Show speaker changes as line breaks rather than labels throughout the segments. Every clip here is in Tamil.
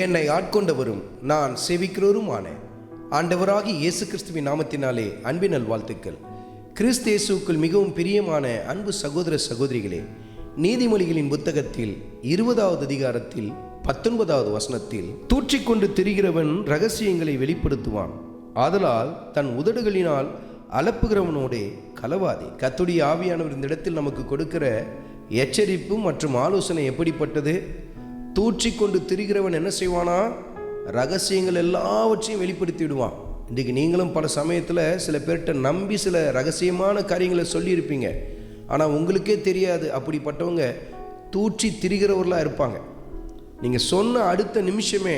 என்னை ஆட்கொண்டவரும் நான் சேவிக்கிறவருமான ஆண்டவராகிய இயேசு கிறிஸ்துவின் நாமத்தினாலே அன்பின் நல்வாழ்த்துக்கள். கிறிஸ்து இயேசுவுக்குள் மிகவும் பிரியமான அன்பு சகோதர சகோதரிகளே, நீதிமொழிகளின் புத்தகத்தில் 20வது அதிகாரத்தில் 19வது வசனத்தில், தூற்றிக்கொண்டு திரிகிறவன் இரகசியங்களை வெளிப்படுத்துவான், ஆதலால் தன் உதடுகளினால் அலப்புகிறவனோடே கலவாதே. கர்த்தருடைய ஆவியானவர் இந்த இடத்தில் நமக்கு கொடுக்கிற எச்சரிப்பு மற்றும் ஆலோசனை எப்படிப்பட்டது? தூற்றிக்கொண்டு திரிகிறவன் என்ன செய்வானா? ரகசியங்கள் எல்லாவற்றையும் வெளிப்படுத்தி விடுவான். இன்றைக்கு நீங்களும் பல சமயத்தில் சில பேர்கிட்ட நம்பி சில ரகசியமான காரியங்களை சொல்லியிருப்பீங்க. ஆனால் உங்களுக்கே தெரியாது. அப்படிப்பட்டவங்க தூற்றி திரிகிறவர்களாக இருப்பாங்க. நீங்கள் சொன்ன அடுத்த நிமிஷமே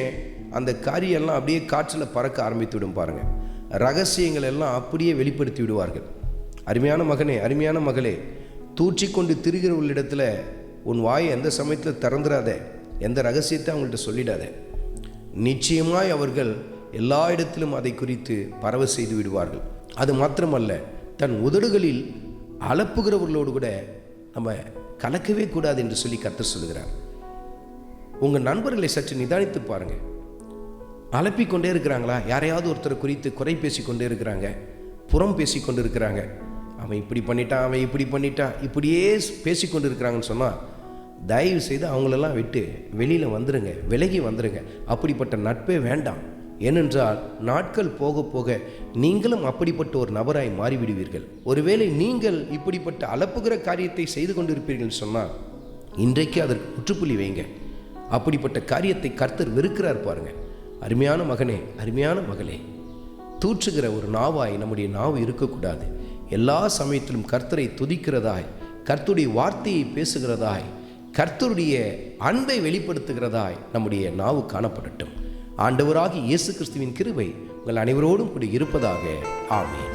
அந்த காரியெல்லாம் அப்படியே காற்றில் பறக்க ஆரம்பித்து விடும். பாருங்கள், ரகசியங்கள் எல்லாம் அப்படியே வெளிப்படுத்தி விடுவார்கள். அருமையான மகனே, அருமையான மகளே, தூற்றிக்கொண்டு திரிகிறவர்களிடத்தில் உன் வாயை எந்த சமயத்தில் திறந்துடாத. எந்த ரகசியத்தை அவங்கள்ட்ட சொல்லிடாத. நிச்சயமாய் அவர்கள் எல்லா இடத்திலும் அதை குறித்து பரவ செய்து விடுவார்கள். அது மாத்திரமல்ல, தன் உதடுகளில் அலப்புகிறவர்களோடு கூட நம்ம கலக்கவே கூடாது என்று சொல்லி கர்த்தர் சொல்லுகிறார். உங்கள் நண்பர்களை சற்று நிதானித்து பாருங்கள். அலப்பிக்கொண்டே இருக்கிறாங்களா? யாரையாவது ஒருத்தரை குறித்து குறை பேசிக்கொண்டே இருக்கிறாங்க, புறம் பேசிக்கொண்டு இருக்கிறாங்க. அவன் இப்படி பண்ணிட்டான், அவன் இப்படி பண்ணிட்டான், இப்படியே பேசிக்கொண்டு இருக்கிறாங்கன்னு சொன்னால் தயவு செய்து அவங்களெல்லாம் விட்டு வெளியில் வந்துடுங்க, விலகி வந்துடுங்க. அப்படிப்பட்ட நட்பே வேண்டாம். ஏனென்றால் நாட்கள் போக போக நீங்களும் அப்படிப்பட்ட ஒரு நபராய் மாறிவிடுவீர்கள். ஒருவேளை நீங்கள் இப்படிப்பட்ட அலப்புகிற காரியத்தை செய்து கொண்டிருப்பீர்கள் சொன்னால் இன்றைக்கு அதற்கு முற்றுப்புள்ளி வைங்க. அப்படிப்பட்ட காரியத்தை கர்த்தர் வெறுக்கிறார் பாருங்க. அருமையான மகனே, அருமையான மகளே, தூற்றுகிற ஒரு நாவாய் நம்முடைய நாவு இருக்கக்கூடாது. எல்லா சமயத்திலும் கர்த்தரை துதிக்கிறதாய், கர்த்தருடைய வார்த்தையை பேசுகிறதாய், கர்த்தருடைய அன்பை வெளிப்படுத்துகிறதாய் நம்முடைய நாவு காணப்படட்டும். ஆண்டவராகிய இயேசு கிறிஸ்துவின் கிருபை உங்கள் அனைவரோடும் கூட இருப்பதாக. ஆமென்.